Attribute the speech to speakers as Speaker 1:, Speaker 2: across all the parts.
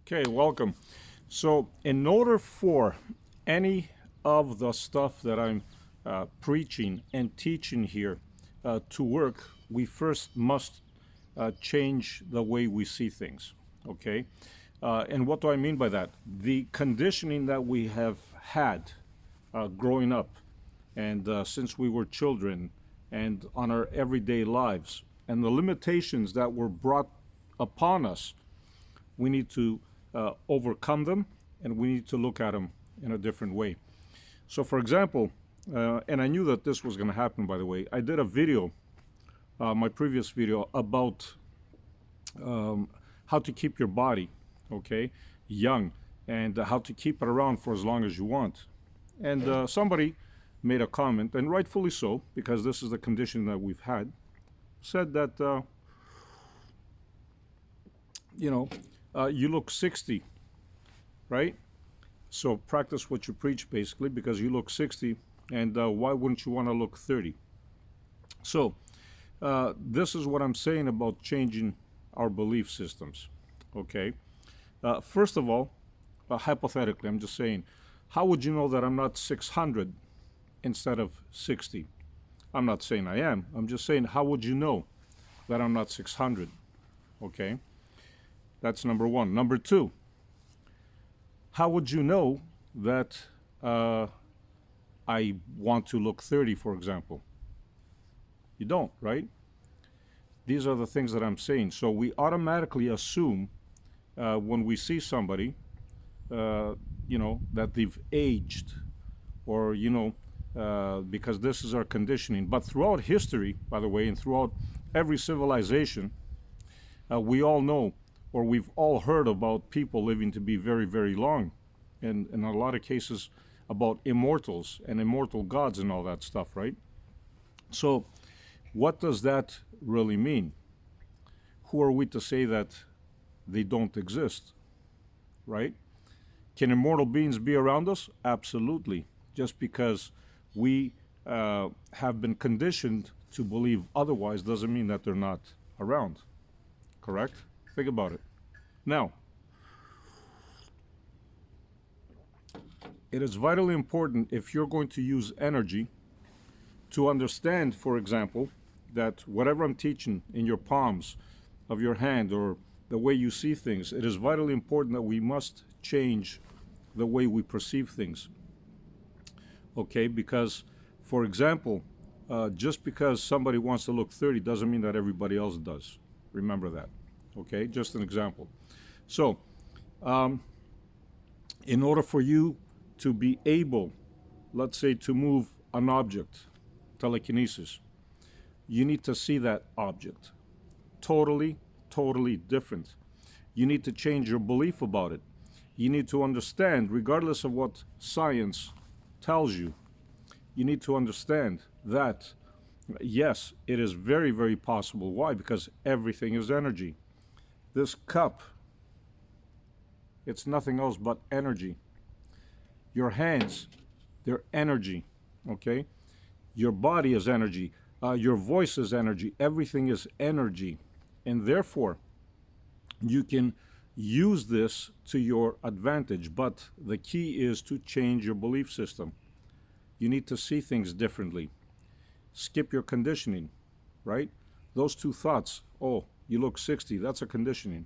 Speaker 1: Okay, welcome. So, in order for any of the stuff that I'm preaching and teaching here to work, we first must change the way we see things. Okay? And what do I mean by that? The conditioning that we have had growing up and since we were children and on our everyday lives, and the limitations that were brought upon us, we need to overcome them, and we need to look at them in a different way. So, for example, and I knew that this was going to happen, by the way, I did a video, my previous video, about how to keep your body, okay, young, and how to keep it around for as long as you want. And somebody made a comment, and rightfully so, because this is the condition that we've had, said that, you look 60, right? So practice what you preach, basically, because you look 60, and why wouldn't you want to look 30? So this is what I'm saying about changing our belief systems, okay? First of all, hypothetically, I'm just saying, how would you know that I'm not 600 instead of 60? I'm not saying I am. I'm just saying, how would you know that I'm not 600? Okay? That's number one. Number two, how would you know that I want to look 30, for example? You don't, right? These are the things that I'm saying. So we automatically assume when we see somebody, that they've aged, or, because this is our conditioning. But throughout history, by the way, and throughout every civilization, we all know, or we've all heard about people living to be very, very long. And in a lot of cases, about immortals and immortal gods and all that stuff, right? So, what does that really mean? Who are we to say that they don't exist, right? Can immortal beings be around us? Absolutely. Just because we have been conditioned to believe otherwise doesn't mean that they're not around. Correct? Think about it. Now, it is vitally important, if you're going to use energy, to understand, for example, that whatever I'm teaching in your palms of your hand, or the way you see things, it is vitally important that we must change the way we perceive things. Okay? Because, for example, just because somebody wants to look 30 doesn't mean that everybody else does. Remember that. Okay? Just an example. So, in order for you to be able, let's say, to move an object, telekinesis, you need to see that object totally, totally different. You need to change your belief about it. You need to understand, regardless of what science tells you, you need to understand that, yes, it is very, very possible. Why? Because everything is energy. This cup, it's nothing else but energy. Your hands, they're energy, okay? Your body is energy. Your voice is energy. Everything is energy. And therefore, you can use this to your advantage. But the key is to change your belief system. You need to see things differently. Skip your conditioning, right? Those two thoughts, oh, you look 60, that's a conditioning.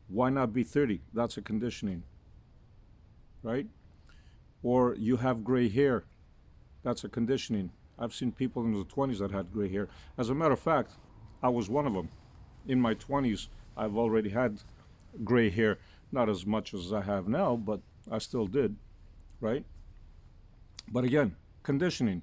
Speaker 1: Why not be 30? That's a conditioning, right? Or you have gray hair, that's a conditioning. I've seen people in the 20s that had gray hair. As a matter of fact, I was one of them. In my 20s, I've already had gray hair. Not as much as I have now, but I still did, right? But again, conditioning.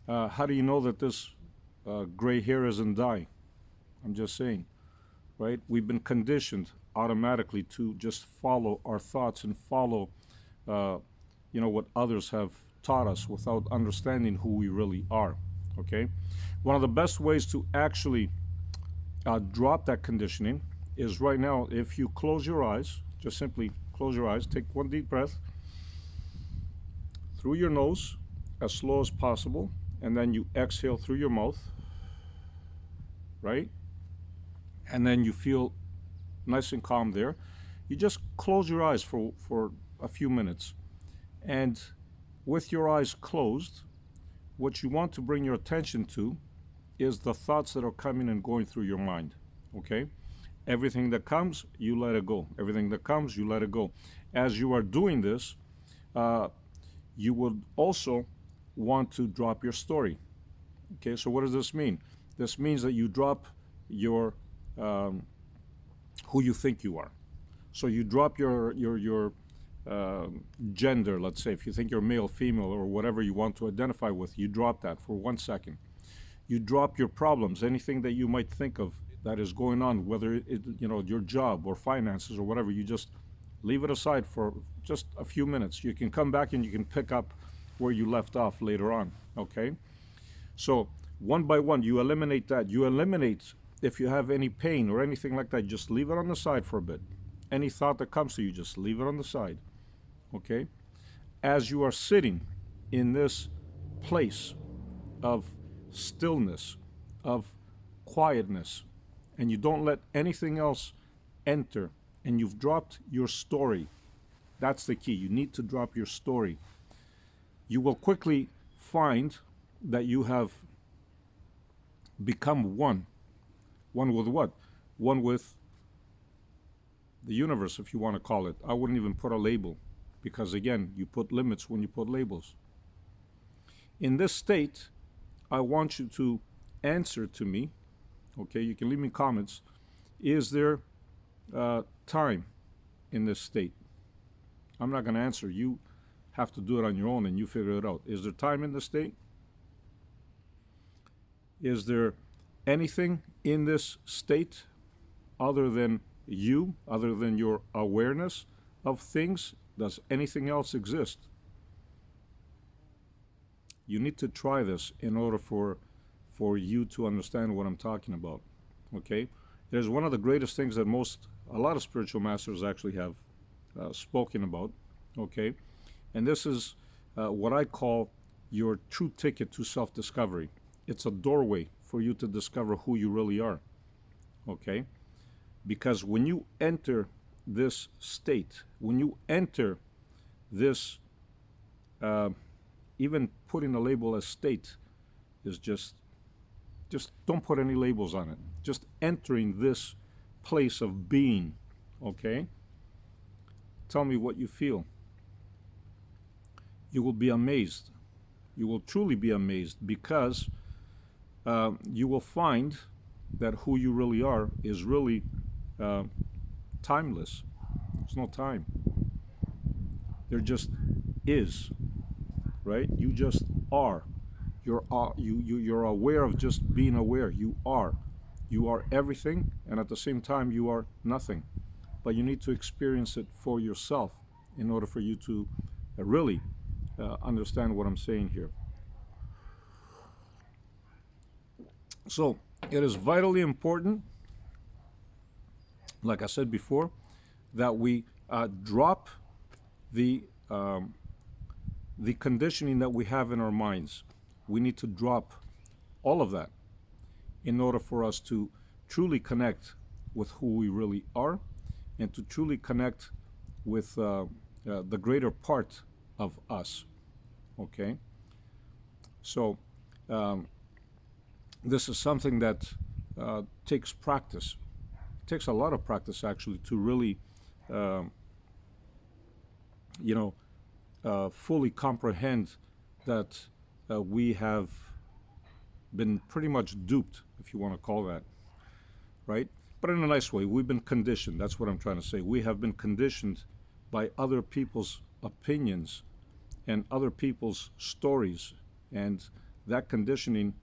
Speaker 1: How do you know that this gray hair isn't dye? I'm just saying, right? We've been conditioned automatically to just follow our thoughts and follow, what others have taught us without understanding who we really are, okay? One of the best ways to actually drop that conditioning is right now, if you close your eyes, just simply close your eyes, take one deep breath through your nose as slow as possible, and then you exhale through your mouth, right? And then you feel nice and calm there. you just close your eyes for a few minutes. And with your eyes closed, what you want to bring your attention to is the thoughts that are coming and going through your mind. Okay? Everything that comes, you let it go. Everything that comes, you let it go. As you are doing this, uh, you would also want to drop your story. Okay, so what does this mean? This means that you drop your um, who you think you are. So you drop your uh, gender. Let's say if you think you're male, female, or whatever you want to identify with, you drop that for 1 second. You drop your problems, anything that you might think of that is going on, whether your job or finances or whatever. You just leave it aside for just a few minutes. You can come back and you can pick up where you left off later on. Okay, so one by one, you eliminate that. You eliminate if you have any pain or anything like that. Just leave it on the side for a bit. Any thought that comes to you, just leave it on the side. Okay, as you are sitting in this place of stillness, of quietness, and you don't let anything else enter, and you've dropped your story. That's the key. You need to drop your story. You will quickly find that you have become one. One with what? One with the universe, if you want to call it. I wouldn't even put a label because, again, you put limits when you put labels. In this state, I want you to answer to me. Okay, you can leave me comments. Is there time in this state? I'm not going to answer. You have to do it on your own and you figure it out. Is there time in this state? Is there anything in this state other than you, other than your awareness of things? Does anything else exist? You need to try this in order for you to understand what I'm talking about. Okay, there's one of the greatest things that a lot of spiritual masters actually have spoken about. Okay, and this is what I call your true ticket to self-discovery. It's a doorway for you to discover who you really are. Okay, because when you enter this state, when you enter this, even putting a label as state is just don't put any labels on it. Just entering this place of being. Okay, tell me what you feel. You will be amazed. You will truly be amazed because you will find that who you really are is really timeless. There's no time. There just is, right? You just are. You're aware of just being aware. You are everything, and at the same time you are nothing. But you need to experience it for yourself in order for you to really understand what I'm saying here. So it is vitally important, like I said before, that we drop the conditioning that we have in our minds. We need to drop all of that in order for us to truly connect with who we really are and to truly connect with the greater part of us. Okay? So this is something that takes practice. It takes a lot of practice, actually, to really, fully comprehend that we have been pretty much duped, if you want to call that, right? But in a nice way. We've been conditioned. That's what I'm trying to say. We have been conditioned by other people's opinions and other people's stories, and that conditioning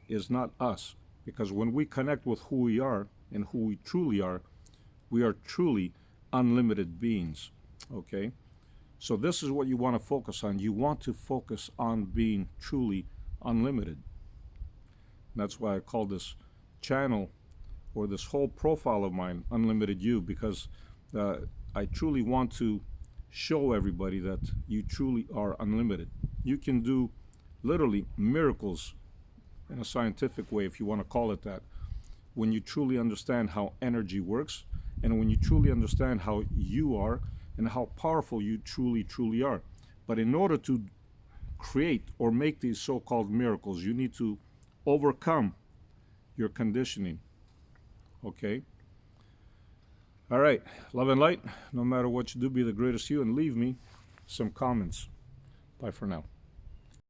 Speaker 1: is not us. Because when we connect with who we are and who we are truly unlimited beings. Okay? So this is what you want to focus on. You want to focus on being truly unlimited. That's why I call this channel or this whole profile of mine Unlimited You, because I truly want to show everybody that you truly are unlimited. You can do literally miracles in a scientific way, if you want to call it that, when you truly understand how energy works and when you truly understand how you are and how powerful you truly are. But in order to create or make these so-called miracles, you need to overcome your conditioning. Okay? All right. Love and light. No matter what you do, be the greatest you, and leave me some comments. Bye for now.